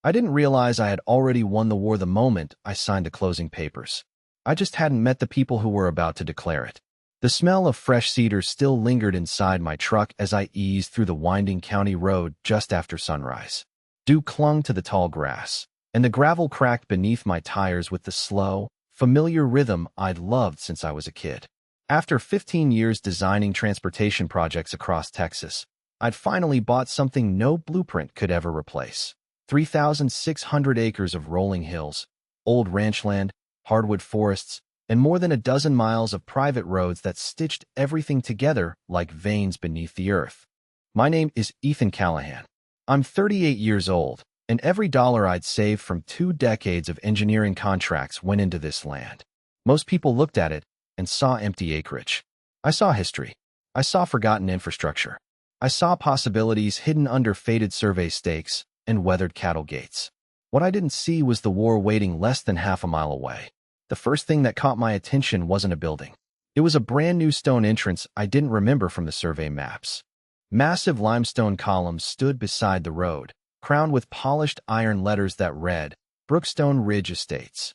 I didn't realize I had already won the war the moment I signed the closing papers. I just hadn't met the people who were about to declare it. The smell of fresh cedar still lingered inside my truck as I eased through the winding county road just after sunrise. Dew clung to the tall grass, and the gravel cracked beneath my tires with the slow, familiar rhythm I'd loved since I was a kid. After 15 years designing transportation projects across Texas, I'd finally bought something no blueprint could ever replace. 3,600 acres of rolling hills, old ranchland, hardwood forests, and more than a dozen miles of private roads that stitched everything together like veins beneath the earth. My name is Callahan. I'm 38 years old, and every dollar I'd saved from 2 decades of engineering contracts went into this land. Most people looked at it and saw empty acreage. I saw history. I saw forgotten infrastructure. I saw possibilities hidden under faded survey stakes and weathered cattle gates. What I didn't see was the war waiting less than half a mile away. The first thing that caught my attention wasn't a building. It was a brand new stone entrance I didn't remember from the survey maps. Massive limestone columns stood beside the road, crowned with polished iron letters that read, Brookstone Ridge Estates.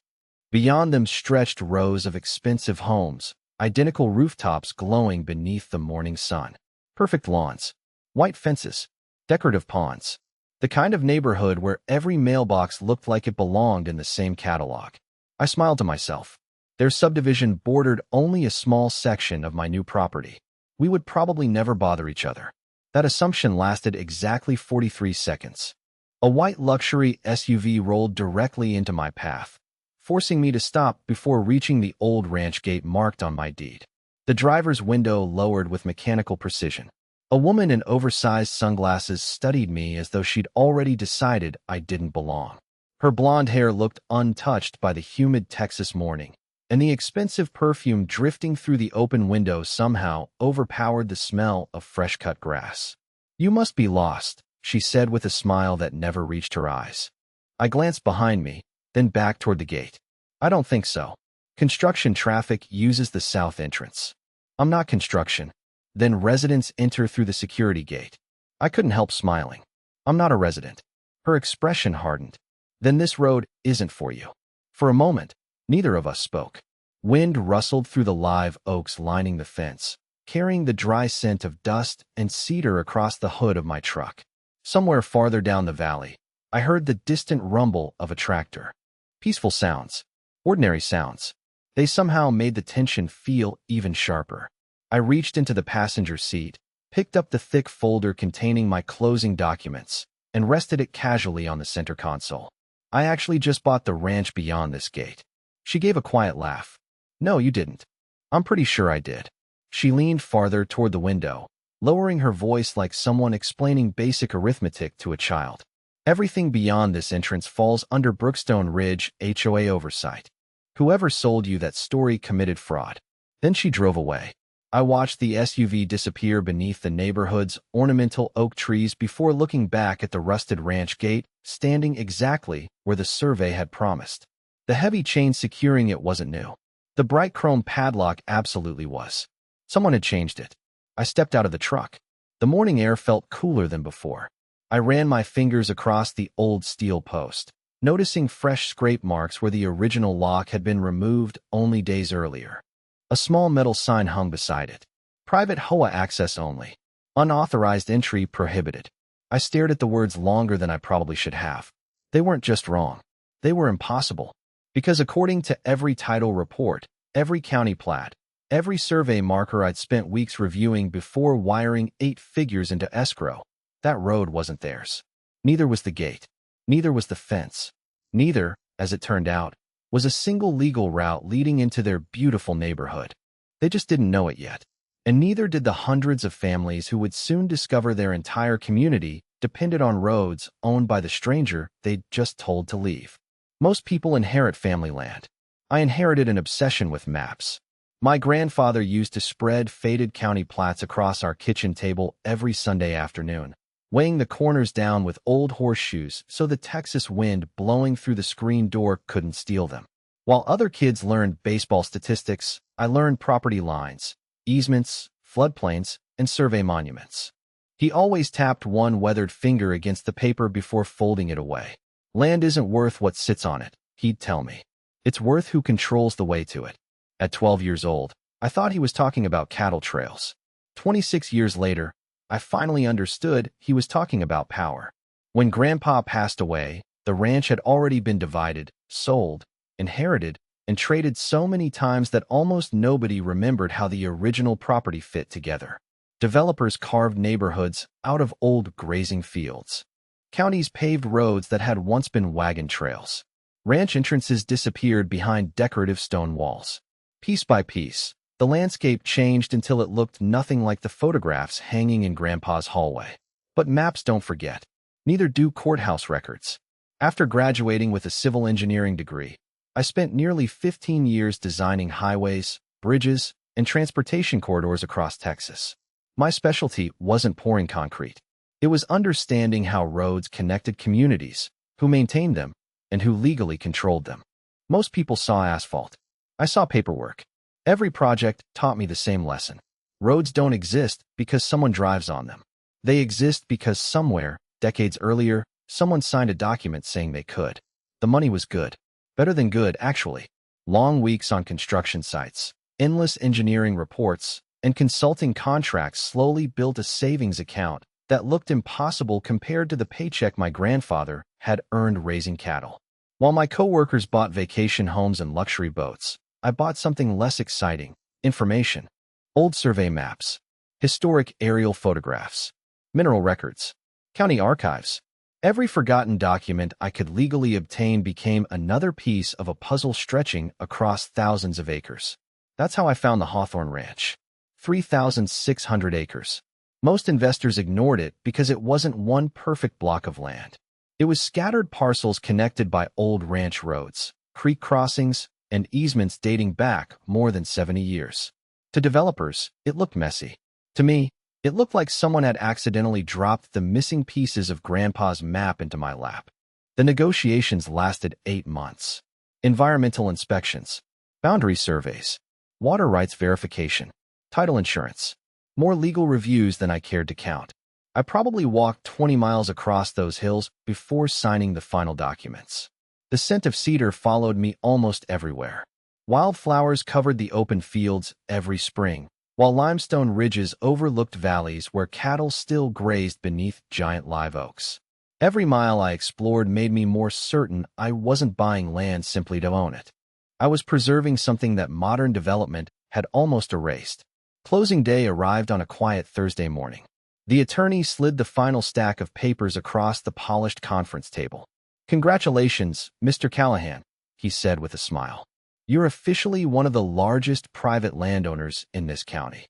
Beyond them stretched rows of expensive homes, identical rooftops glowing beneath the morning sun. Perfect lawns, white fences, decorative ponds. The kind of neighborhood where every mailbox looked like it belonged in the same catalog. I smiled to myself. Their subdivision bordered only a small section of my new property. We would probably never bother each other. That assumption lasted exactly 43 seconds. A white luxury SUV rolled directly into my path, forcing me to stop before reaching the old ranch gate marked on my deed. The driver's window lowered with mechanical precision. A woman in oversized sunglasses studied me as though she'd already decided I didn't belong. Her blonde hair looked untouched by the humid Texas morning, and the expensive perfume drifting through the open window somehow overpowered the smell of fresh-cut grass. "You must be lost," she said with a smile that never reached her eyes. I glanced behind me, then back toward the gate. "I don't think so. Construction traffic uses the south entrance." "I'm not construction." "Then residents enter through the security gate." I couldn't help smiling. "I'm not a resident." Her expression hardened. "Then this road isn't for you." For a moment, neither of us spoke. Wind rustled through the live oaks lining the fence, carrying the dry scent of dust and cedar across the hood of my truck. Somewhere farther down the valley, I heard the distant rumble of a tractor. Peaceful sounds, ordinary sounds. They somehow made the tension feel even sharper. I reached into the passenger seat, picked up the thick folder containing my closing documents, and rested it casually on the center console. "I actually just bought the ranch beyond this gate." She gave a quiet laugh. "No, you didn't." "I'm pretty sure I did." She leaned farther toward the window, lowering her voice like someone explaining basic arithmetic to a child. "Everything beyond this entrance falls under Brookstone Ridge HOA oversight. Whoever sold you that story committed fraud." Then she drove away. I watched the SUV disappear beneath the neighborhood's ornamental oak trees before looking back at the rusted ranch gate, standing exactly where the survey had promised. The heavy chain securing it wasn't new. The bright chrome padlock absolutely was. Someone had changed it. I stepped out of the truck. The morning air felt cooler than before. I ran my fingers across the old steel post, noticing fresh scrape marks where the original lock had been removed only days earlier. A small metal sign hung beside it. "Private HOA access only. Unauthorized entry prohibited." I stared at the words longer than I probably should have. They weren't just wrong. They were impossible. Because according to every title report, every county plat, every survey marker I'd spent weeks reviewing before wiring 8 figures into escrow, that road wasn't theirs. Neither was the gate. Neither was the fence. Neither, as it turned out, was a single legal route leading into their beautiful neighborhood. They just didn't know it yet. And neither did the hundreds of families who would soon discover their entire community depended on roads owned by the stranger they'd just told to leave. Most people inherit family land. I inherited an obsession with maps. My grandfather used to spread faded county plats across our kitchen table every Sunday afternoon, weighing the corners down with old horseshoes so the Texas wind blowing through the screen door couldn't steal them. While other kids learned baseball statistics, I learned property lines, easements, floodplains, and survey monuments. He always tapped one weathered finger against the paper before folding it away. Land isn't worth what sits on it, he'd tell me. It's worth who controls the way to it. At 12 years old, I thought he was talking about cattle trails. 26 years later, I finally understood he was talking about power. When Grandpa passed away, the ranch had already been divided, sold, inherited, and traded so many times that almost nobody remembered how the original property fit together. Developers carved neighborhoods out of old grazing fields. Counties paved roads that had once been wagon trails. Ranch entrances disappeared behind decorative stone walls. Piece by piece, the landscape changed until it looked nothing like the photographs hanging in Grandpa's hallway. But maps don't forget. Neither do courthouse records. After graduating with a civil engineering degree, I spent nearly 15 years designing highways, bridges, and transportation corridors across Texas. My specialty wasn't pouring concrete. It was understanding how roads connected communities, who maintained them, and who legally controlled them. Most people saw asphalt. I saw paperwork. Every project taught me the same lesson. Roads don't exist because someone drives on them. They exist because somewhere, decades earlier, someone signed a document saying they could. The money was good. Better than good, actually. Long weeks on construction sites, endless engineering reports, and consulting contracts slowly built a savings account that looked impossible compared to the paycheck my grandfather had earned raising cattle. While my coworkers bought vacation homes and luxury boats, I bought something less exciting: information. Old survey maps, historic aerial photographs, mineral records, county archives. Every forgotten document I could legally obtain became another piece of a puzzle stretching across thousands of acres. That's how I found the Hawthorne Ranch. 3,600 acres. Most investors ignored it because it wasn't one perfect block of land. It was scattered parcels connected by old ranch roads, creek crossings, and easements dating back more than 70 years. To developers, it looked messy. To me, it looked like someone had accidentally dropped the missing pieces of Grandpa's map into my lap. The negotiations lasted 8 months. Environmental inspections, boundary surveys, water rights verification, title insurance, more legal reviews than I cared to count. I probably walked 20 miles across those hills before signing the final documents. The scent of cedar followed me almost everywhere. Wildflowers covered the open fields every spring, while limestone ridges overlooked valleys where cattle still grazed beneath giant live oaks. Every mile I explored made me more certain I wasn't buying land simply to own it. I was preserving something that modern development had almost erased. Closing day arrived on a quiet Thursday morning. The attorney slid the final stack of papers across the polished conference table. "Congratulations, Mr. Callahan," he said with a smile. "You're officially one of the largest private landowners in this county."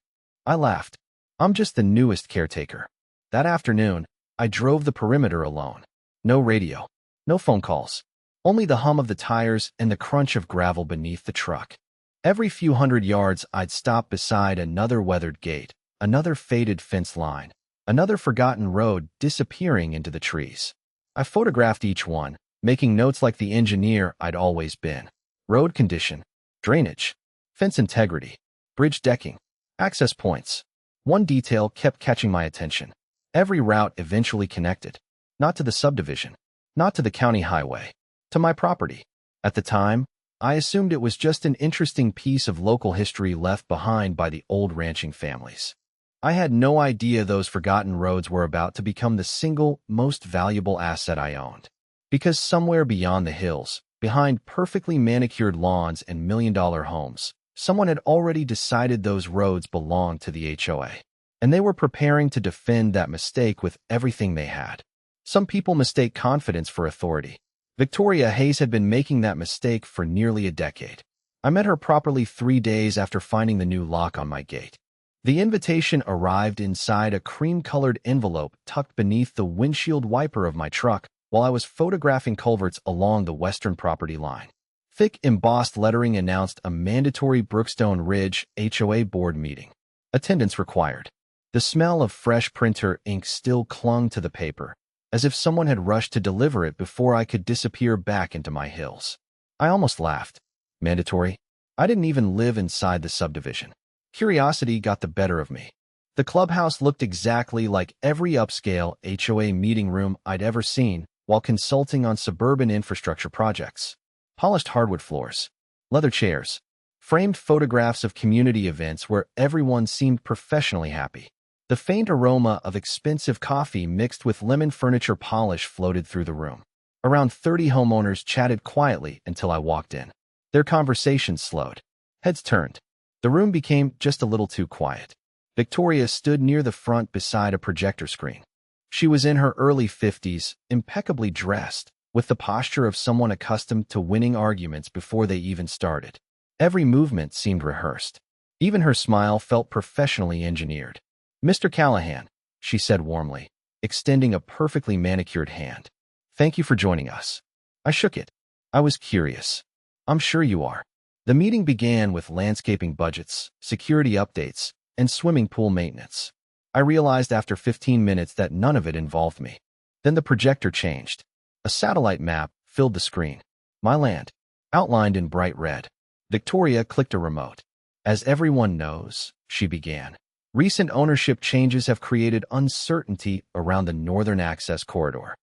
I laughed. "I'm just the newest caretaker." That afternoon, I drove the perimeter alone. No radio, no phone calls, only the hum of the tires and the crunch of gravel beneath the truck. Every few hundred yards, I'd stop beside another weathered gate, another faded fence line, another forgotten road disappearing into the trees. I photographed each one, making notes like the engineer I'd always been. Road condition, drainage, fence integrity, bridge decking, access points. One detail kept catching my attention. Every route eventually connected, not to the subdivision, not to the county highway, to my property. At the time, I assumed it was just an interesting piece of local history left behind by the old ranching families. I had no idea those forgotten roads were about to become the single most valuable asset I owned. Because somewhere beyond the hills, behind perfectly manicured lawns and million-dollar homes, someone had already decided those roads belonged to the HOA. And they were preparing to defend that mistake with everything they had. Some people mistake confidence for authority. Victoria Hayes had been making that mistake for nearly a decade. I met her properly 3 days after finding the new lock on my gate. The invitation arrived inside a cream-colored envelope tucked beneath the windshield wiper of my truck while I was photographing culverts along the western property line. Thick embossed lettering announced a mandatory Brookstone Ridge HOA board meeting. Attendance required. The smell of fresh printer ink still clung to the paper, as if someone had rushed to deliver it before I could disappear back into my hills. I almost laughed. Mandatory? I didn't even live inside the subdivision. Curiosity got the better of me. The clubhouse looked exactly like every upscale HOA meeting room I'd ever seen, while consulting on suburban infrastructure projects. Polished hardwood floors, leather chairs, framed photographs of community events where everyone seemed professionally happy. The faint aroma of expensive coffee mixed with lemon furniture polish floated through the room. Around 30 homeowners chatted quietly until I walked in. Their conversations slowed. Heads turned. The room became just a little too quiet. Victoria stood near the front beside a projector screen. She was in her early 50s, impeccably dressed, with the posture of someone accustomed to winning arguments before they even started. Every movement seemed rehearsed. Even her smile felt professionally engineered. "Mr. Callahan," she said warmly, extending a perfectly manicured hand. "Thank you for joining us." I shook it. I was curious. "I'm sure you are." The meeting began with landscaping budgets, security updates, and swimming pool maintenance. I realized after 15 minutes that none of it involved me. Then the projector changed. A satellite map filled the screen. My land, outlined in bright red. Victoria clicked a remote. "As everyone knows," she began, "recent ownership changes have created uncertainty around the Northern Access Corridor."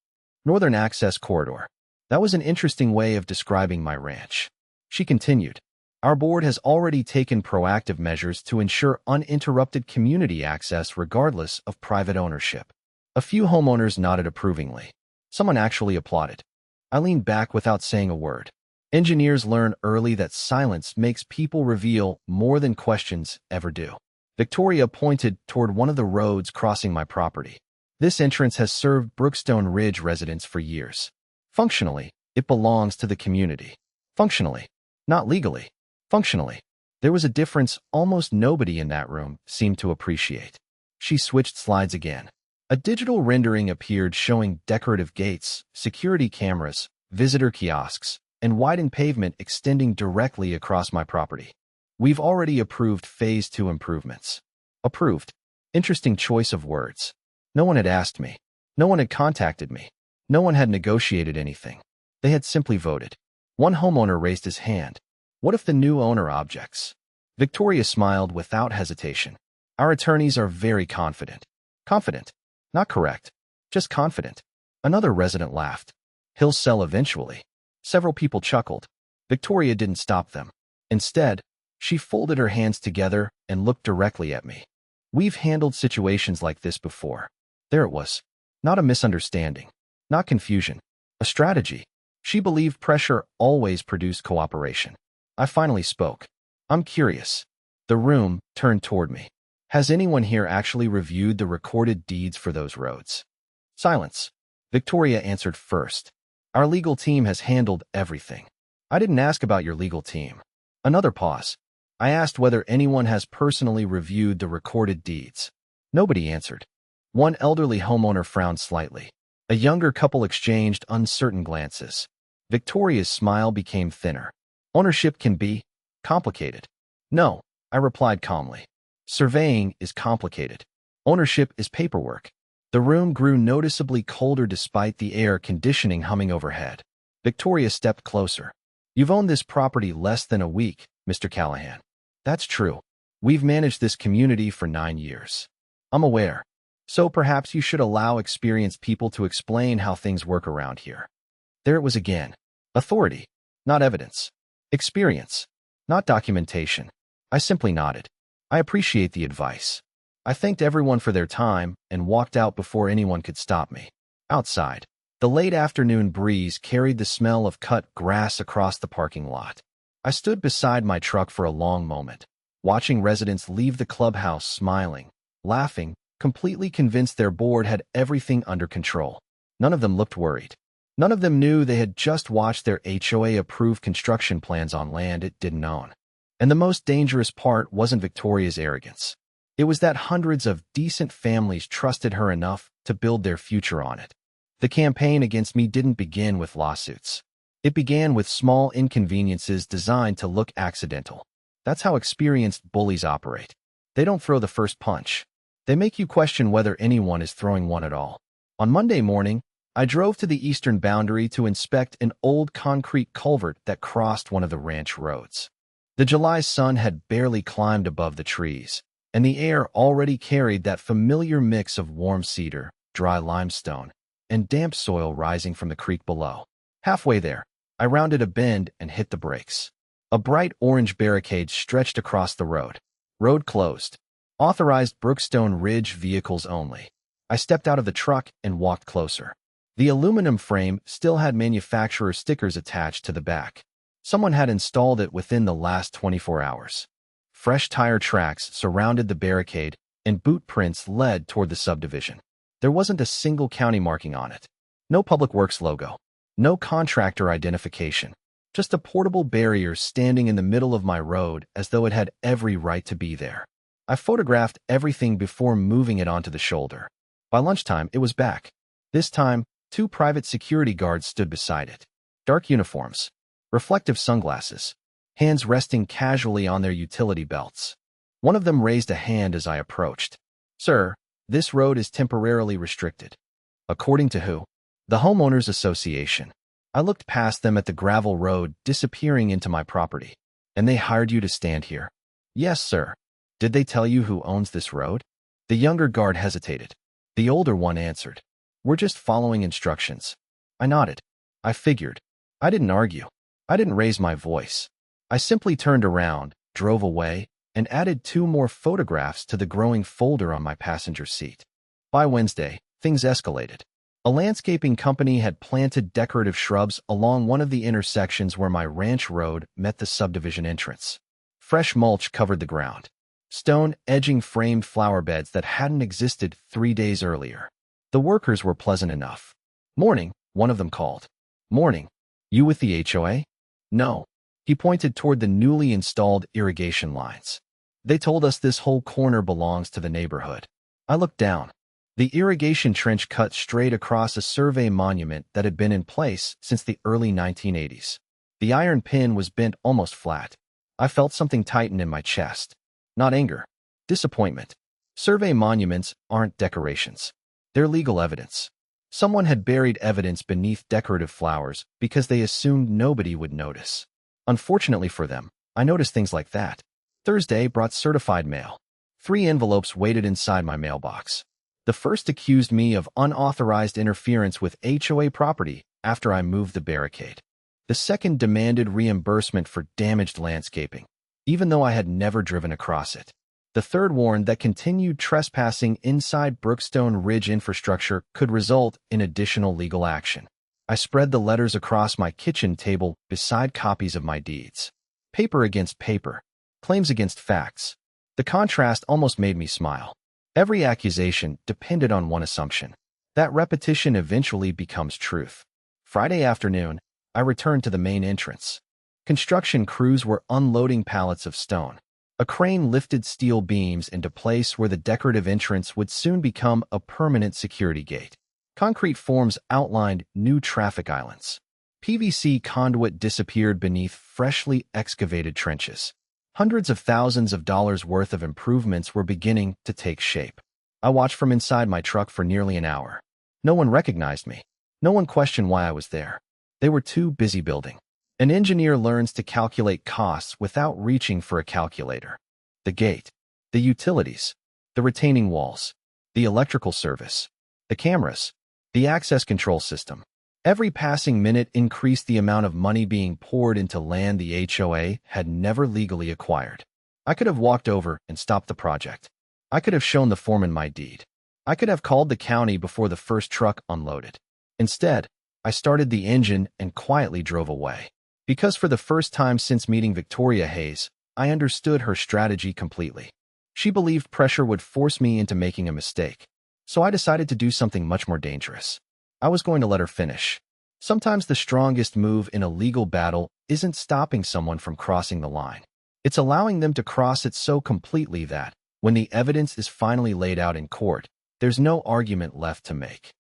Northern Access Corridor. That was an interesting way of describing my ranch. She continued, "Our board has already taken proactive measures to ensure uninterrupted community access regardless of private ownership." A few homeowners nodded approvingly. Someone actually applauded. I leaned back without saying a word. Engineers learn early that silence makes people reveal more than questions ever do. Victoria pointed toward one of the roads crossing my property. "This entrance has served Brookstone Ridge residents for years. Functionally, it belongs to the community. Functionally, not legally. Functionally." There was a difference almost nobody in that room seemed to appreciate. She switched slides again. A digital rendering appeared showing decorative gates, security cameras, visitor kiosks, and widened pavement extending directly across my property. "We've already approved Phase 2 improvements." Approved. Interesting choice of words. No one had asked me. No one had contacted me. No one had negotiated anything. They had simply voted. One homeowner raised his hand. "What if the new owner objects?" Victoria smiled without hesitation. "Our attorneys are very confident." Confident. Not correct. Just confident. Another resident laughed. "He'll sell eventually." Several people chuckled. Victoria didn't stop them. Instead, she folded her hands together and looked directly at me. "We've handled situations like this before." There it was. Not a misunderstanding. Not confusion. A strategy. She believed pressure always produced cooperation. I finally spoke. "I'm curious." The room turned toward me. "Has anyone here actually reviewed the recorded deeds for those roads?" Silence. Victoria answered first. "Our legal team has handled everything." "I didn't ask about your legal team." Another pause. "I asked whether anyone has personally reviewed the recorded deeds." Nobody answered. One elderly homeowner frowned slightly. A younger couple exchanged uncertain glances. Victoria's smile became thinner. "Ownership can be complicated." "No," I replied calmly. "Surveying is complicated. Ownership is paperwork." The room grew noticeably colder despite the air conditioning humming overhead. Victoria stepped closer. "You've owned this property less than a week, Mr. Callahan." "That's true. We've managed this community for 9 years." "I'm aware. So perhaps you should allow experienced people to explain how things work around here." There it was again. Authority, not evidence. Experience, not documentation. I simply nodded. "I appreciate the advice." I thanked everyone for their time and walked out before anyone could stop me. Outside, the late afternoon breeze carried the smell of cut grass across the parking lot. I stood beside my truck for a long moment, watching residents leave the clubhouse smiling, laughing, completely convinced their board had everything under control. None of them looked worried. None of them knew they had just watched their HOA approve construction plans on land it didn't own. And the most dangerous part wasn't Victoria's arrogance. It was that hundreds of decent families trusted her enough to build their future on it. The campaign against me didn't begin with lawsuits. It began with small inconveniences designed to look accidental. That's how experienced bullies operate. They don't throw the first punch. They make you question whether anyone is throwing one at all. On Monday morning, I drove to the eastern boundary to inspect an old concrete culvert that crossed one of the ranch roads. The July sun had barely climbed above the trees, and the air already carried that familiar mix of warm cedar, dry limestone, and damp soil rising from the creek below. Halfway there, I rounded a bend and hit the brakes. A bright orange barricade stretched across the road. Road closed. Authorized Brookstone Ridge vehicles only. I stepped out of the truck and walked closer. The aluminum frame still had manufacturer stickers attached to the back. Someone had installed it within the last 24 hours. Fresh tire tracks surrounded the barricade, and boot prints led toward the subdivision. There wasn't a single county marking on it. No public works logo. No contractor identification. Just a portable barrier standing in the middle of my road as though it had every right to be there. I photographed everything before moving it onto the shoulder. By lunchtime, it was back. This time, 2 private security guards stood beside it. Dark uniforms. Reflective sunglasses. Hands resting casually on their utility belts. One of them raised a hand as I approached. "Sir, this road is temporarily restricted." "According to who?" "The Homeowners Association." I looked past them at the gravel road disappearing into my property. "And they hired you to stand here?" "Yes, sir." "Did they tell you who owns this road?" The younger guard hesitated. The older one answered, "We're just following instructions." I nodded. I figured. I didn't argue. I didn't raise my voice. I simply turned around, drove away, and added 2 more photographs to the growing folder on my passenger seat. By Wednesday, things escalated. A landscaping company had planted decorative shrubs along one of the intersections where my ranch road met the subdivision entrance. Fresh mulch covered the ground. Stone edging framed flower beds that hadn't existed 3 days earlier. The workers were pleasant enough. "Morning," one of them called. "Morning. You with the HOA?" "No." He pointed toward the newly installed irrigation lines. "They told us this whole corner belongs to the neighborhood." I looked down. The irrigation trench cut straight across a survey monument that had been in place since the early 1980s. The iron pin was bent almost flat. I felt something tighten in my chest. Not anger. Disappointment. Survey monuments aren't decorations. They're legal evidence. Someone had buried evidence beneath decorative flowers because they assumed nobody would notice. Unfortunately for them, I noticed things like that. Thursday brought certified mail. 3 envelopes waited inside my mailbox. The first accused me of unauthorized interference with HOA property after I moved the barricade. The second demanded reimbursement for damaged landscaping, even though I had never driven across it. The third warned that continued trespassing inside Brookstone Ridge infrastructure could result in additional legal action. I spread the letters across my kitchen table beside copies of my deeds. Paper against paper. Claims against facts. The contrast almost made me smile. Every accusation depended on one assumption. That repetition eventually becomes truth. Friday afternoon, I returned to the main entrance. Construction crews were unloading pallets of stone. A crane lifted steel beams into place where the decorative entrance would soon become a permanent security gate. Concrete forms outlined new traffic islands. PVC conduit disappeared beneath freshly excavated trenches. Hundreds of thousands of dollars worth of improvements were beginning to take shape. I watched from inside my truck for nearly an hour. No one recognized me. No one questioned why I was there. They were too busy building. An engineer learns to calculate costs without reaching for a calculator. The gate, the utilities, the retaining walls, the electrical service, the cameras, the access control system. Every passing minute increased the amount of money being poured into land the HOA had never legally acquired. I could have walked over and stopped the project. I could have shown the foreman my deed. I could have called the county before the first truck unloaded. Instead, I started the engine and quietly drove away. Because for the first time since meeting Victoria Hayes, I understood her strategy completely. She believed pressure would force me into making a mistake. So I decided to do something much more dangerous. I was going to let her finish. Sometimes the strongest move in a legal battle isn't stopping someone from crossing the line. It's allowing them to cross it so completely that, when the evidence is finally laid out in court, there's no argument left to make.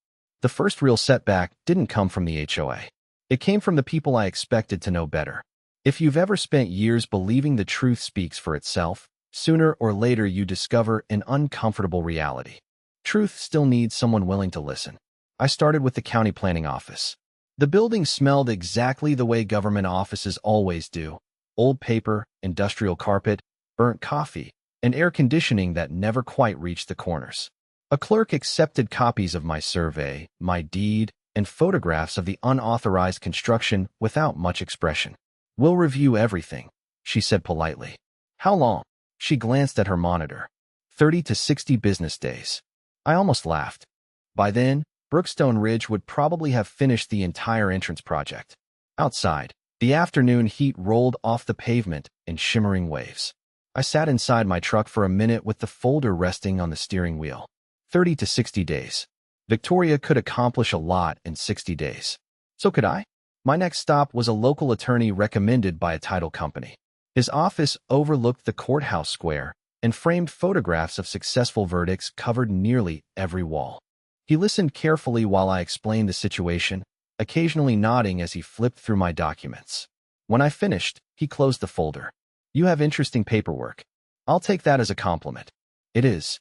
The first real setback didn't come from the HOA. It came from the people I expected to know better. If you've ever spent years believing the truth speaks for itself, sooner or later you discover an uncomfortable reality. Truth still needs someone willing to listen. I started with the county planning office. The building smelled exactly the way government offices always do. Old paper, industrial carpet, burnt coffee, and air conditioning that never quite reached the corners. A clerk accepted copies of my survey, my deed, and photographs of the unauthorized construction without much expression. "We'll review everything," she said politely. "How long?" She glanced at her monitor. 30 to 60 business days. I almost laughed. By then, Brookstone Ridge would probably have finished the entire entrance project. Outside, the afternoon heat rolled off the pavement in shimmering waves. I sat inside my truck for a minute with the folder resting on the steering wheel. 30 to 60 days. Victoria could accomplish a lot in 60 days. So could I? My next stop was a local attorney recommended by a title company. His office overlooked the courthouse square, and framed photographs of successful verdicts covered nearly every wall. He listened carefully while I explained the situation, occasionally nodding as he flipped through my documents. When I finished, he closed the folder. "You have interesting paperwork. I'll take that as a compliment." "It is.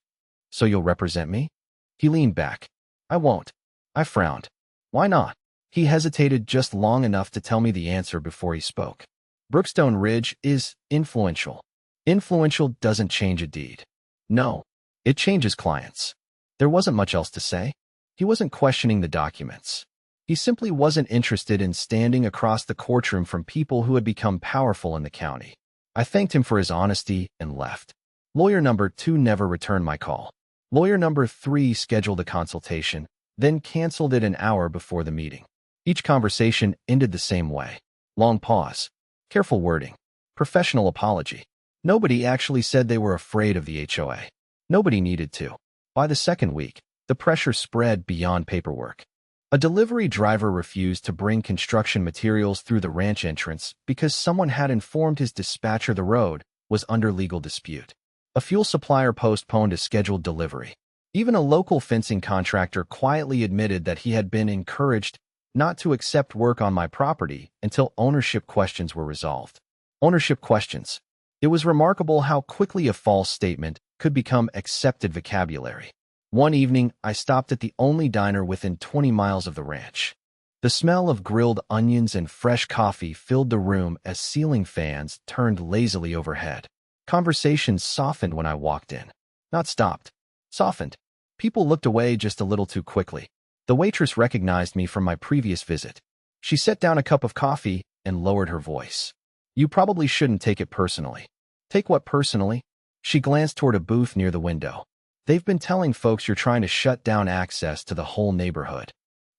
So you'll represent me?" He leaned back. "I won't." I frowned. "Why not?" He hesitated just long enough to tell me the answer before he spoke. "Brookstone Ridge is influential. Influential doesn't change a deed. No, it changes clients." There wasn't much else to say. He wasn't questioning the documents. He simply wasn't interested in standing across the courtroom from people who had become powerful in the county. I thanked him for his honesty and left. Lawyer number 2 never returned my call. Lawyer number 3 scheduled a consultation, then canceled it an hour before the meeting. Each conversation ended the same way. Long pause. Careful wording. Professional apology. Nobody actually said they were afraid of the HOA. Nobody needed to. By the second week, the pressure spread beyond paperwork. A delivery driver refused to bring construction materials through the ranch entrance because someone had informed his dispatcher the road was under legal dispute. A fuel supplier postponed a scheduled delivery. Even a local fencing contractor quietly admitted that he had been encouraged not to accept work on my property until ownership questions were resolved. Ownership questions. It was remarkable how quickly a false statement could become accepted vocabulary. One evening, I stopped at the only diner within 20 miles of the ranch. The smell of grilled onions and fresh coffee filled the room as ceiling fans turned lazily overhead. Conversations softened when I walked in. Not stopped. Softened. People looked away just a little too quickly. The waitress recognized me from my previous visit. She set down a cup of coffee and lowered her voice. "You probably shouldn't take it personally." "Take what personally?" She glanced toward a booth near the window. "They've been telling folks you're trying to shut down access to the whole neighborhood."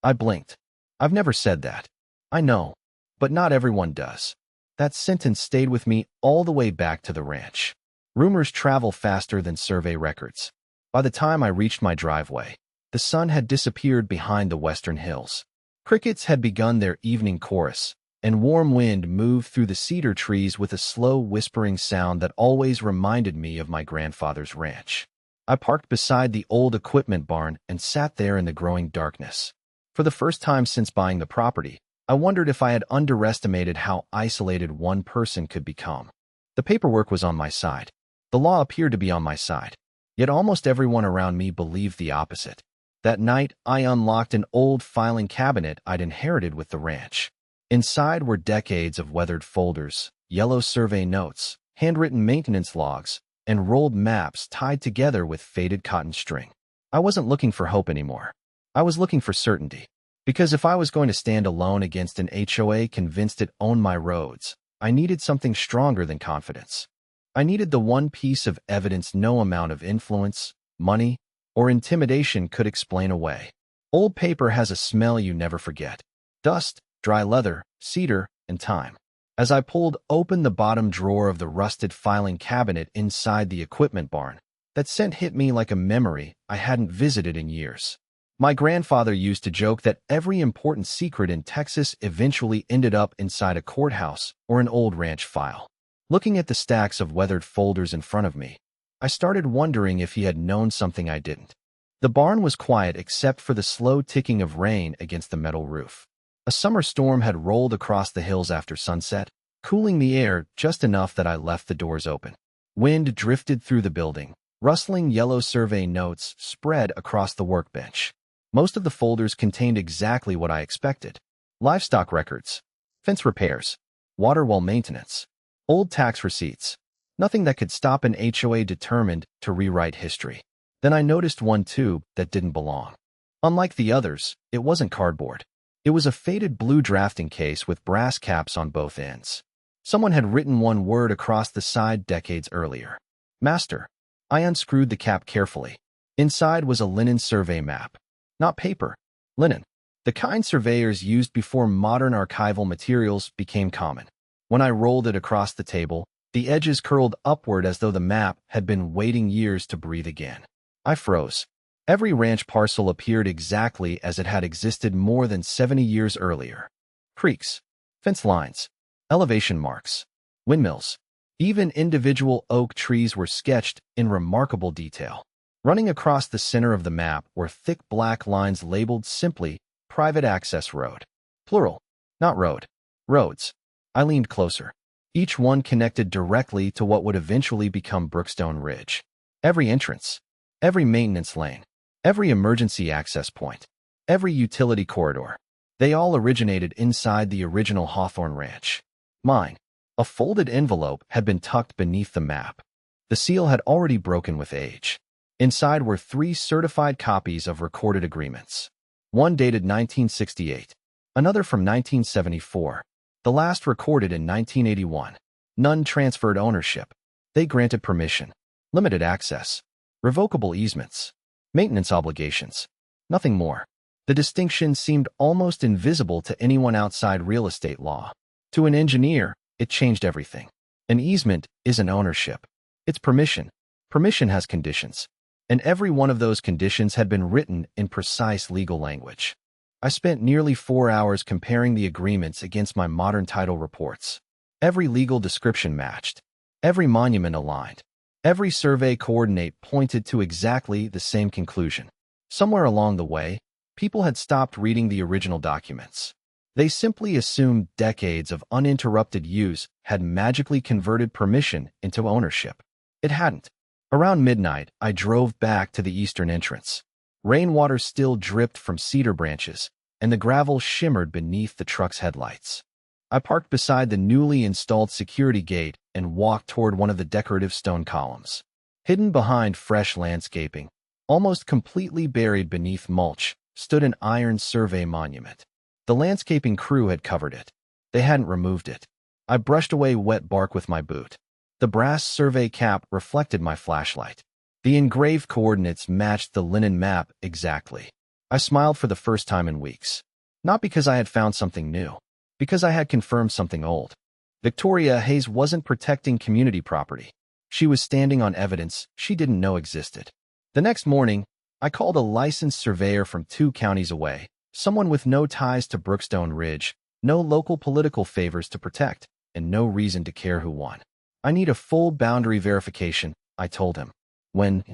I blinked. "I've never said that." "I know, but not everyone does." That sentence stayed with me all the way back to the ranch. Rumors travel faster than survey records. By the time I reached my driveway, the sun had disappeared behind the western hills. Crickets had begun their evening chorus, and warm wind moved through the cedar trees with a slow whispering sound that always reminded me of my grandfather's ranch. I parked beside the old equipment barn and sat there in the growing darkness. For the first time since buying the property, I wondered if I had underestimated how isolated one person could become. The paperwork was on my side. The law appeared to be on my side. Yet almost everyone around me believed the opposite. That night, I unlocked an old filing cabinet I'd inherited with the ranch. Inside were decades of weathered folders, yellow survey notes, handwritten maintenance logs, and rolled maps tied together with faded cotton string. I wasn't looking for hope anymore. I was looking for certainty. Because if I was going to stand alone against an HOA convinced it owned my roads, I needed something stronger than confidence. I needed the one piece of evidence no amount of influence, money, or intimidation could explain away. Old paper has a smell you never forget. Dust, dry leather, cedar, and time. As I pulled open the bottom drawer of the rusted filing cabinet inside the equipment barn, that scent hit me like a memory I hadn't visited in years. My grandfather used to joke that every important secret in Texas eventually ended up inside a courthouse or an old ranch file. Looking at the stacks of weathered folders in front of me, I started wondering if he had known something I didn't. The barn was quiet except for the slow ticking of rain against the metal roof. A summer storm had rolled across the hills after sunset, cooling the air just enough that I left the doors open. Wind drifted through the building. Rustling yellow survey notes spread across the workbench. Most of the folders contained exactly what I expected. Livestock records, fence repairs, water well maintenance, old tax receipts. Nothing that could stop an HOA determined to rewrite history. Then I noticed one tube that didn't belong. Unlike the others, it wasn't cardboard. It was a faded blue drafting case with brass caps on both ends. Someone had written one word across the side decades earlier. Master. I unscrewed the cap carefully. Inside was a linen survey map. Not paper. Linen. The kind surveyors used before modern archival materials became common. When I rolled it across the table, the edges curled upward as though the map had been waiting years to breathe again. I froze. Every ranch parcel appeared exactly as it had existed more than 70 years earlier. Creeks, fence lines, elevation marks, windmills. Even individual oak trees were sketched in remarkable detail. Running across the center of the map were thick black lines labeled simply Private Access Road. Plural, not road. Roads. I leaned closer. Each one connected directly to what would eventually become Brookstone Ridge. Every entrance, every maintenance lane, every emergency access point, every utility corridor. They all originated inside the original Hawthorne Ranch. Mine. A folded envelope had been tucked beneath the map. The seal had already broken with age. Inside were 3 certified copies of recorded agreements. One dated 1968, another from 1974, the last recorded in 1981. None transferred ownership. They granted permission, limited access, revocable easements, maintenance obligations. Nothing more. The distinction seemed almost invisible to anyone outside real estate law. To an engineer, it changed everything. An easement isn't ownership. It's permission. Permission has conditions. And every one of those conditions had been written in precise legal language. I spent nearly 4 hours comparing the agreements against my modern title reports. Every legal description matched. Every monument aligned. Every survey coordinate pointed to exactly the same conclusion. Somewhere along the way, people had stopped reading the original documents. They simply assumed decades of uninterrupted use had magically converted permission into ownership. It hadn't. Around midnight, I drove back to the eastern entrance. Rainwater still dripped from cedar branches, and the gravel shimmered beneath the truck's headlights. I parked beside the newly installed security gate and walked toward one of the decorative stone columns. Hidden behind fresh landscaping, almost completely buried beneath mulch, stood an iron survey monument. The landscaping crew had covered it. They hadn't removed it. I brushed away wet bark with my boot. The brass survey cap reflected my flashlight. The engraved coordinates matched the linen map exactly. I smiled for the first time in weeks. Not because I had found something new. Because I had confirmed something old. Victoria Hayes wasn't protecting community property. She was standing on evidence she didn't know existed. The next morning, I called a licensed surveyor from 2 counties away, someone with no ties to Brookstone Ridge, no local political favors to protect, and no reason to care who won. I need a full boundary verification, I told him. When?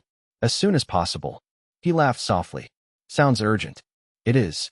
As soon as possible. He laughed softly. Sounds urgent. It is.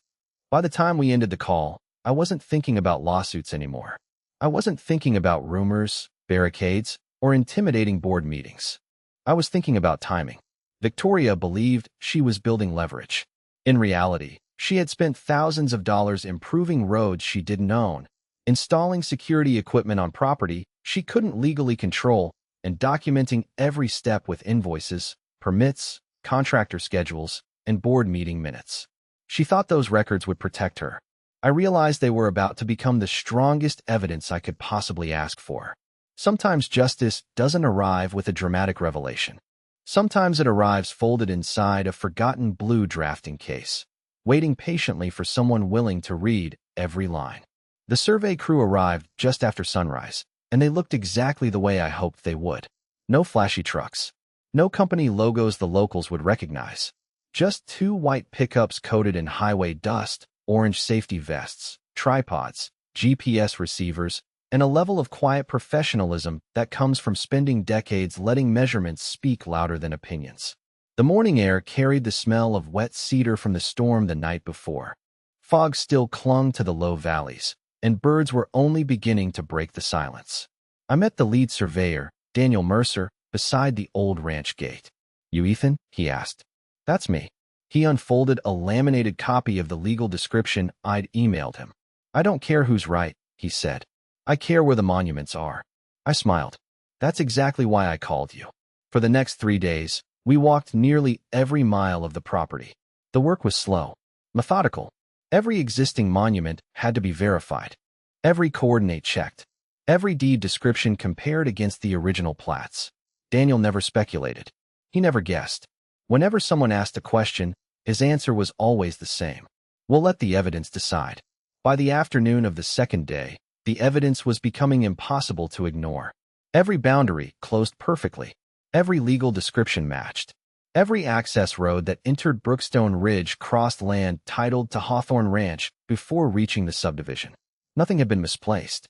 By the time we ended the call, I wasn't thinking about lawsuits anymore. I wasn't thinking about rumors, barricades, or intimidating board meetings. I was thinking about timing. Victoria believed she was building leverage. In reality, she had spent thousands of dollars improving roads she didn't own, installing security equipment on property she couldn't legally control, and documenting every step with invoices, permits, contractor schedules, and board meeting minutes. She thought those records would protect her. I realized they were about to become the strongest evidence I could possibly ask for. Sometimes justice doesn't arrive with a dramatic revelation. Sometimes it arrives folded inside a forgotten blue drafting case, waiting patiently for someone willing to read every line. The survey crew arrived just after sunrise, and they looked exactly the way I hoped they would. No flashy trucks. No company logos the locals would recognize. Just 2 white pickups coated in highway dust, orange safety vests, tripods, GPS receivers, and a level of quiet professionalism that comes from spending decades letting measurements speak louder than opinions. The morning air carried the smell of wet cedar from the storm the night before. Fog still clung to the low valleys, and birds were only beginning to break the silence. I met the lead surveyor, Daniel Mercer, beside the old ranch gate. "You Ethan?" he asked. "That's me." He unfolded a laminated copy of the legal description I'd emailed him. "I don't care who's right," he said. "I care where the monuments are." I smiled. "That's exactly why I called you." For the next 3 days, We walked nearly every mile of the property. The work was slow, methodical. Every existing monument had to be verified, every coordinate checked, every deed description compared against the original plats. Daniel never speculated. He never guessed. Whenever someone asked a question, his answer was always the same. We'll let the evidence decide. By the afternoon of the second day, the evidence was becoming impossible to ignore. Every boundary closed perfectly. Every legal description matched. Every access road that entered Brookstone Ridge crossed land titled to Hawthorne Ranch before reaching the subdivision. Nothing had been misplaced.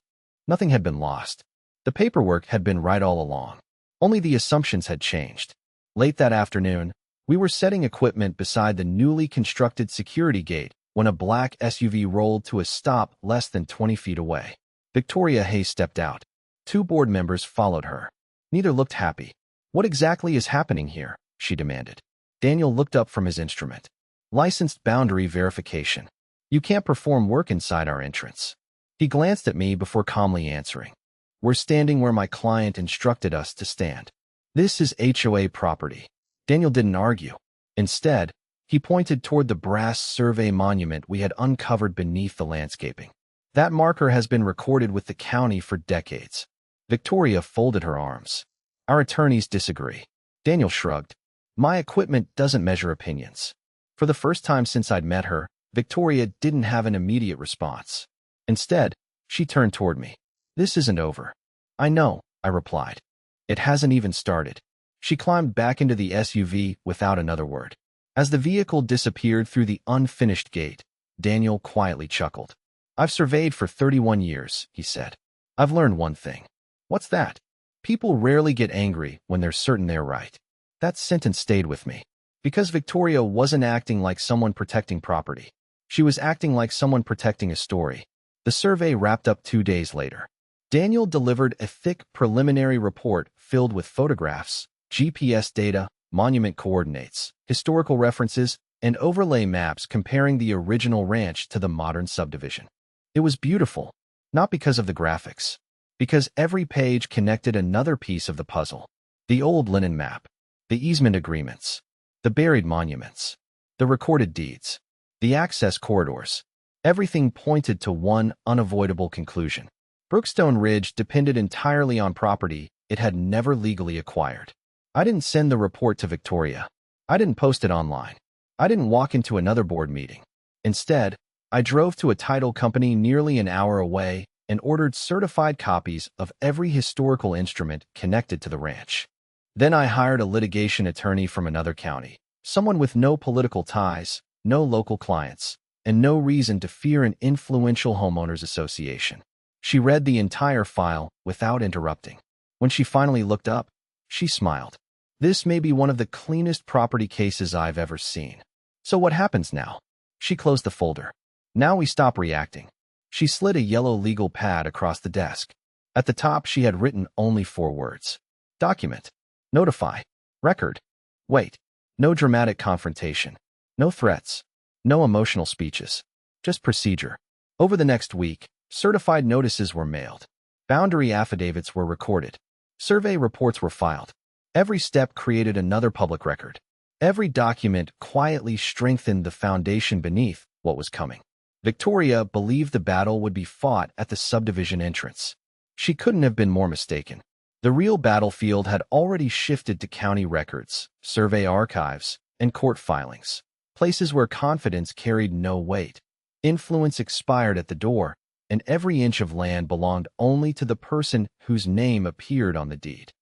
Nothing had been lost. The paperwork had been right all along. Only the assumptions had changed. Late that afternoon, we were setting equipment beside the newly constructed security gate when a black SUV rolled to a stop less than 20 feet away. Victoria Hayes stepped out. 2 board members followed her. Neither looked happy. "What exactly is happening here?" she demanded. Daniel looked up from his instrument. "Licensed boundary verification. You can't perform work inside our entrance." He glanced at me before calmly answering. "We're standing where my client instructed us to stand. This is HOA property." Daniel didn't argue. Instead, he pointed toward the brass survey monument we had uncovered beneath the landscaping. "That marker has been recorded with the county for decades." Victoria folded her arms. "Our attorneys disagree." Daniel shrugged. "My equipment doesn't measure opinions." For the first time since I'd met her, Victoria didn't have an immediate response. Instead, she turned toward me. "This isn't over." "I know," I replied. "It hasn't even started." She climbed back into the SUV without another word. As the vehicle disappeared through the unfinished gate, Daniel quietly chuckled. "I've surveyed for 31 years, he said. "I've learned one thing." "What's that?" "People rarely get angry when they're certain they're right." That sentence stayed with me. Because Victoria wasn't acting like someone protecting property. She was acting like someone protecting a story. The survey wrapped up 2 days later. Daniel delivered a thick preliminary report filled with photographs, GPS data, monument coordinates, historical references, and overlay maps comparing the original ranch to the modern subdivision. It was beautiful, not because of the graphics, because every page connected another piece of the puzzle. The old linen map, the easement agreements, the buried monuments, the recorded deeds, the access corridors. Everything pointed to one unavoidable conclusion. Brookstone Ridge depended entirely on property it had never legally acquired. I didn't send the report to Victoria. I didn't post it online. I didn't walk into another board meeting. Instead, I drove to a title company nearly an hour away and ordered certified copies of every historical instrument connected to the ranch. Then I hired a litigation attorney from another county, someone with no political ties, no local clients, and no reason to fear an influential homeowners association. She read the entire file without interrupting. When she finally looked up, she smiled. "This may be one of the cleanest property cases I've ever seen." "So what happens now?" She closed the folder. "Now we stop reacting." She slid a yellow legal pad across the desk. At the top, she had written only 4 words. Document. Notify. Record. Wait. No dramatic confrontation. No threats. No emotional speeches. Just procedure. Over the next week, certified notices were mailed. Boundary affidavits were recorded. Survey reports were filed. Every step created another public record. Every document quietly strengthened the foundation beneath what was coming. Victoria believed the battle would be fought at the subdivision entrance. She couldn't have been more mistaken. The real battlefield had already shifted to county records, survey archives, and court filings, places where confidence carried no weight. Influence expired at the door, and every inch of land belonged only to the person whose name appeared on the deed.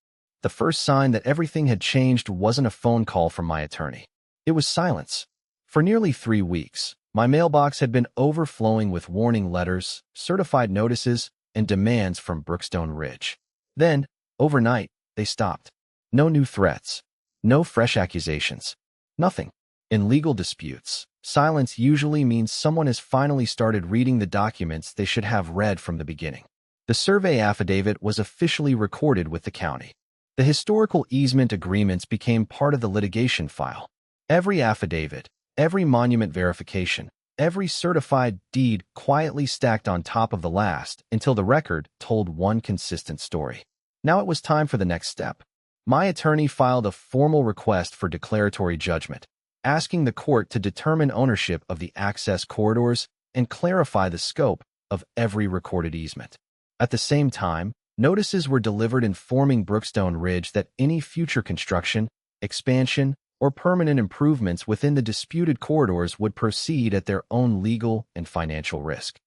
The first sign that everything had changed wasn't a phone call from my attorney. It was silence. For nearly 3 weeks, my mailbox had been overflowing with warning letters, certified notices, and demands from Brookstone Ridge. Then, overnight, they stopped. No new threats. No fresh accusations. Nothing. In legal disputes, silence usually means someone has finally started reading the documents they should have read from the beginning. The survey affidavit was officially recorded with the county. The historical easement agreements became part of the litigation file. Every affidavit, every monument verification, every certified deed quietly stacked on top of the last until the record told one consistent story. Now it was time for the next step. My attorney filed a formal request for declaratory judgment, asking the court to determine ownership of the access corridors and clarify the scope of every recorded easement. At the same time, notices were delivered informing Brookstone Ridge that any future construction, expansion, or permanent improvements within the disputed corridors would proceed at their own legal and financial risk.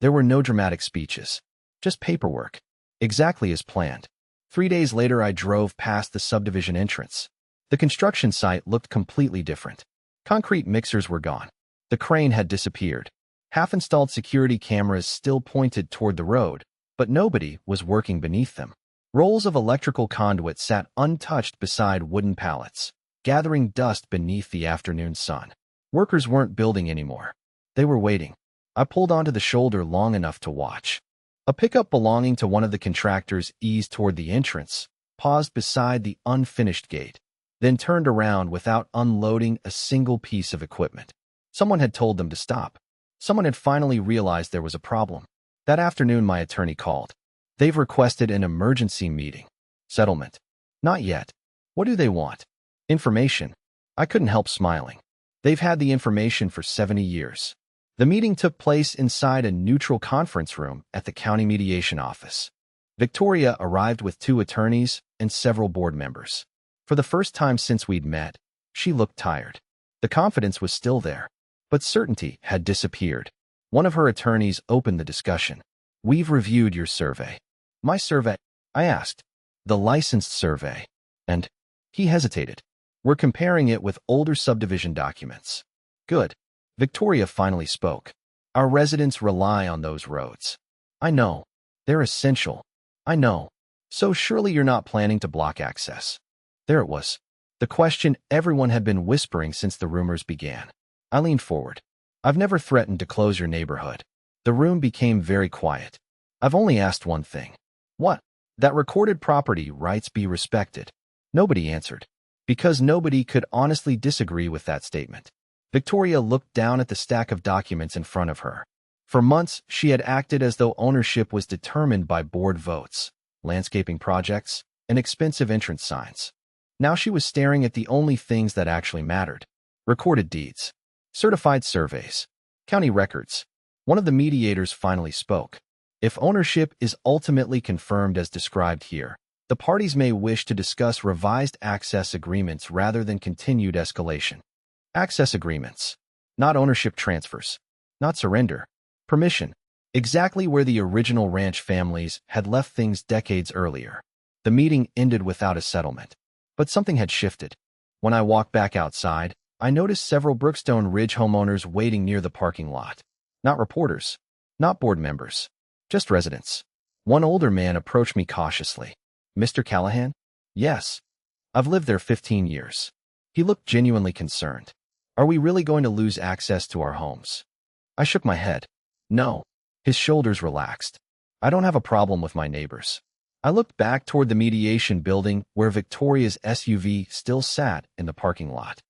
There were no dramatic speeches, just paperwork, exactly as planned. 3 days later, I drove past the subdivision entrance. The construction site looked completely different. Concrete mixers were gone. The crane had disappeared. Half-installed security cameras still pointed toward the road, but nobody was working beneath them. Rolls of electrical conduit sat untouched beside wooden pallets, gathering dust beneath the afternoon sun. Workers weren't building anymore. They were waiting. I pulled onto the shoulder long enough to watch. A pickup belonging to one of the contractors eased toward the entrance, paused beside the unfinished gate, then turned around without unloading a single piece of equipment. Someone had told them to stop. Someone had finally realized there was a problem. That afternoon, my attorney called. They've requested an emergency meeting. Settlement. Not yet. What do they want? Information. I couldn't help smiling. They've had the information for 70 years. The meeting took place inside a neutral conference room at the county mediation office. Victoria arrived with 2 attorneys and several board members. For the first time since we'd met, she looked tired. The confidence was still there, but certainty had disappeared. One of her attorneys opened the discussion. We've reviewed your survey. My survey? I asked. The licensed survey. And he hesitated. We're comparing it with older subdivision documents. Good. Victoria finally spoke. Our residents rely on those roads. I know. They're essential. I know. So surely you're not planning to block access. There it was. The question everyone had been whispering since the rumors began. I leaned forward. I've never threatened to close your neighborhood. The room became very quiet. I've only asked one thing. What? That recorded property rights be respected. Nobody answered, because nobody could honestly disagree with that statement. Victoria looked down at the stack of documents in front of her. For months, she had acted as though ownership was determined by board votes, landscaping projects, and expensive entrance signs. Now she was staring at the only things that actually mattered. Recorded deeds, certified surveys, county records. One of the mediators finally spoke. If ownership is ultimately confirmed as described here, the parties may wish to discuss revised access agreements rather than continued escalation. Access agreements, not ownership transfers, not surrender, permission, exactly where the original ranch families had left things decades earlier. The meeting ended without a settlement, but something had shifted. When I walked back outside, I noticed several Brookstone Ridge homeowners waiting near the parking lot. Not reporters, not board members, just residents. One older man approached me cautiously. Mr. Callahan? Yes. I've lived there 15 years. He looked genuinely concerned. Are we really going to lose access to our homes? I shook my head. No. His shoulders relaxed. I don't have a problem with my neighbors. I looked back toward the mediation building where Victoria's SUV still sat in the parking lot.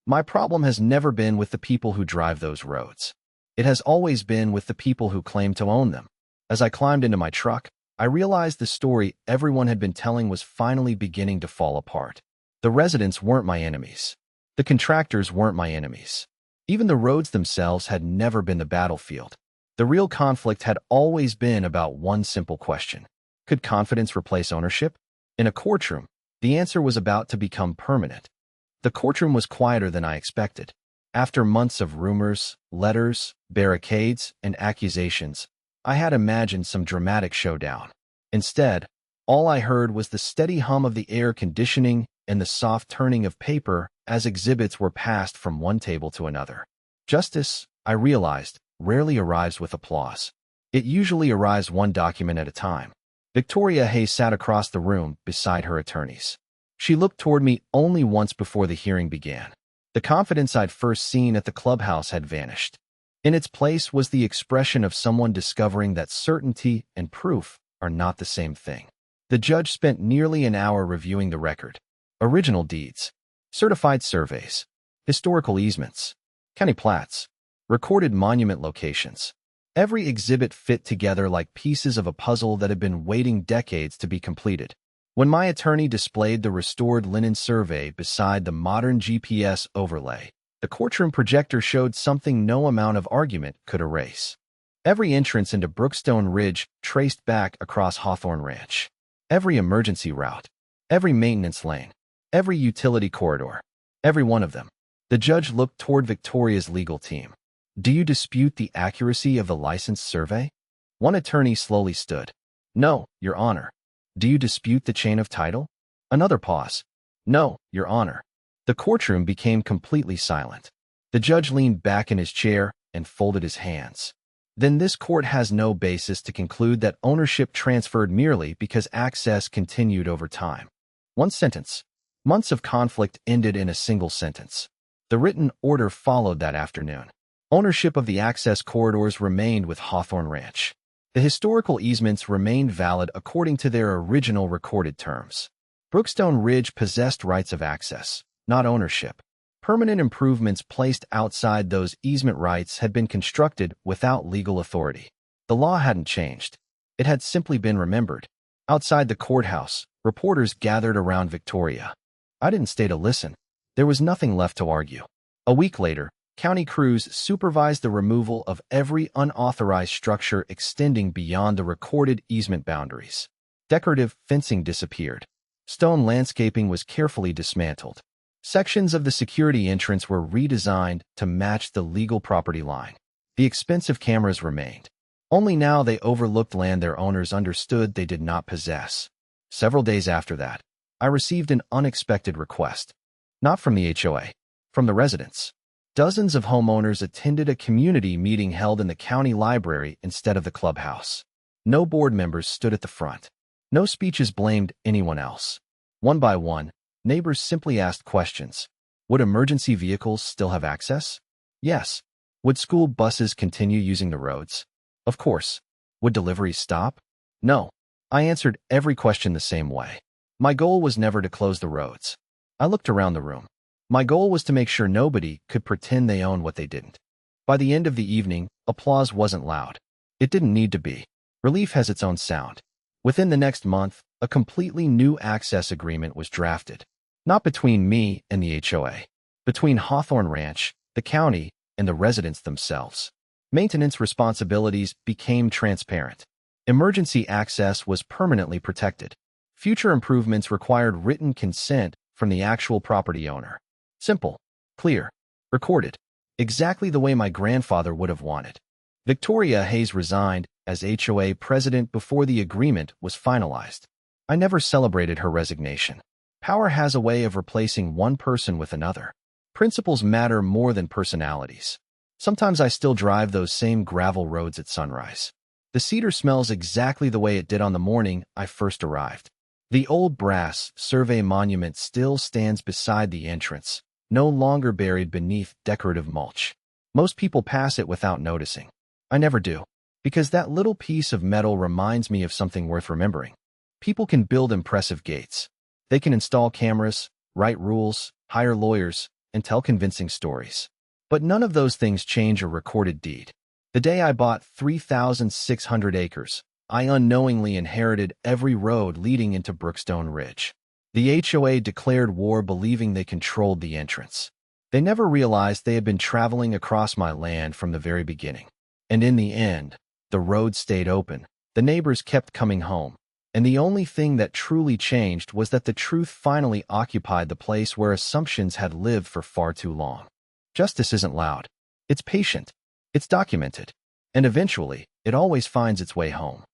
My problem has never been with the people who drive those roads. It has always been with the people who claim to own them. As I climbed into my truck, I realized the story everyone had been telling was finally beginning to fall apart. The residents weren't my enemies. The contractors weren't my enemies. Even the roads themselves had never been the battlefield. The real conflict had always been about one simple question. Could confidence replace ownership? In a courtroom, the answer was about to become permanent. The courtroom was quieter than I expected. After months of rumors, letters, barricades, and accusations, I had imagined some dramatic showdown. Instead, all I heard was the steady hum of the air conditioning and the soft turning of paper as exhibits were passed from one table to another. Justice, I realized, rarely arrives with applause. It usually arrives one document at a time. Victoria Hay sat across the room beside her attorneys. She looked toward me only once before the hearing began. The confidence I'd first seen at the clubhouse had vanished. In its place was the expression of someone discovering that certainty and proof are not the same thing. The judge spent nearly an hour reviewing the record. Original deeds, certified surveys, historical easements, county plats, recorded monument locations. Every exhibit fit together like pieces of a puzzle that had been waiting decades to be completed. When my attorney displayed the restored linen survey beside the modern GPS overlay, the courtroom projector showed something no amount of argument could erase. Every entrance into Brookstone Ridge traced back across Hawthorne Ranch. Every emergency route, every maintenance lane, every utility corridor, every one of them. The judge looked toward Victoria's legal team. Do you dispute the accuracy of the license survey? One attorney slowly stood. No, Your Honor. Do you dispute the chain of title? Another pause. No, Your Honor. The courtroom became completely silent. The judge leaned back in his chair and folded his hands. Then this court has no basis to conclude that ownership transferred merely because access continued over time. One sentence. Months of conflict ended in a single sentence. The written order followed that afternoon. Ownership of the access corridors remained with Hawthorne Ranch. The historical easements remained valid according to their original recorded terms. Brookstone Ridge possessed rights of access, not ownership. Permanent improvements placed outside those easement rights had been constructed without legal authority. The law hadn't changed. It had simply been remembered. Outside the courthouse, reporters gathered around Victoria. I didn't stay to listen. There was nothing left to argue. A week later, county crews supervised the removal of every unauthorized structure extending beyond the recorded easement boundaries. Decorative fencing disappeared. Stone landscaping was carefully dismantled. Sections of the security entrance were redesigned to match the legal property line. The expensive cameras remained. Only now they overlooked land their owners understood they did not possess. Several days after that, I received an unexpected request. Not from the HOA, from the residents. Dozens of homeowners attended a community meeting held in the county library instead of the clubhouse. No board members stood at the front. No speeches blamed anyone else. One by one, neighbors simply asked questions. Would emergency vehicles still have access? Yes. Would school buses continue using the roads? Of course. Would deliveries stop? No. I answered every question the same way. My goal was never to close the roads. I looked around the room. My goal was to make sure nobody could pretend they owned what they didn't. By the end of the evening, applause wasn't loud. It didn't need to be. Relief has its own sound. Within the next month, a completely new access agreement was drafted. Not between me and the HOA. Between Hawthorne Ranch, the county, and the residents themselves. Maintenance responsibilities became transparent. Emergency access was permanently protected. Future improvements required written consent from the actual property owner. Simple, clear, recorded, exactly the way my grandfather would have wanted. Victoria Hayes resigned as HOA president before the agreement was finalized. I never celebrated her resignation. Power has a way of replacing one person with another. Principles matter more than personalities. Sometimes I still drive those same gravel roads at sunrise. The cedar smells exactly the way it did on the morning I first arrived. The old brass survey monument still stands beside the entrance, no longer buried beneath decorative mulch. Most people pass it without noticing. I never do, because that little piece of metal reminds me of something worth remembering. People can build impressive gates. They can install cameras, write rules, hire lawyers, and tell convincing stories. But none of those things change a recorded deed. The day I bought 3,600 acres, I unknowingly inherited every road leading into Brookstone Ridge. The HOA declared war believing they controlled the entrance. They never realized they had been traveling across my land from the very beginning. And in the end, the road stayed open. The neighbors kept coming home. And the only thing that truly changed was that the truth finally occupied the place where assumptions had lived for far too long. Justice isn't loud. It's patient. It's documented. And eventually, it always finds its way home.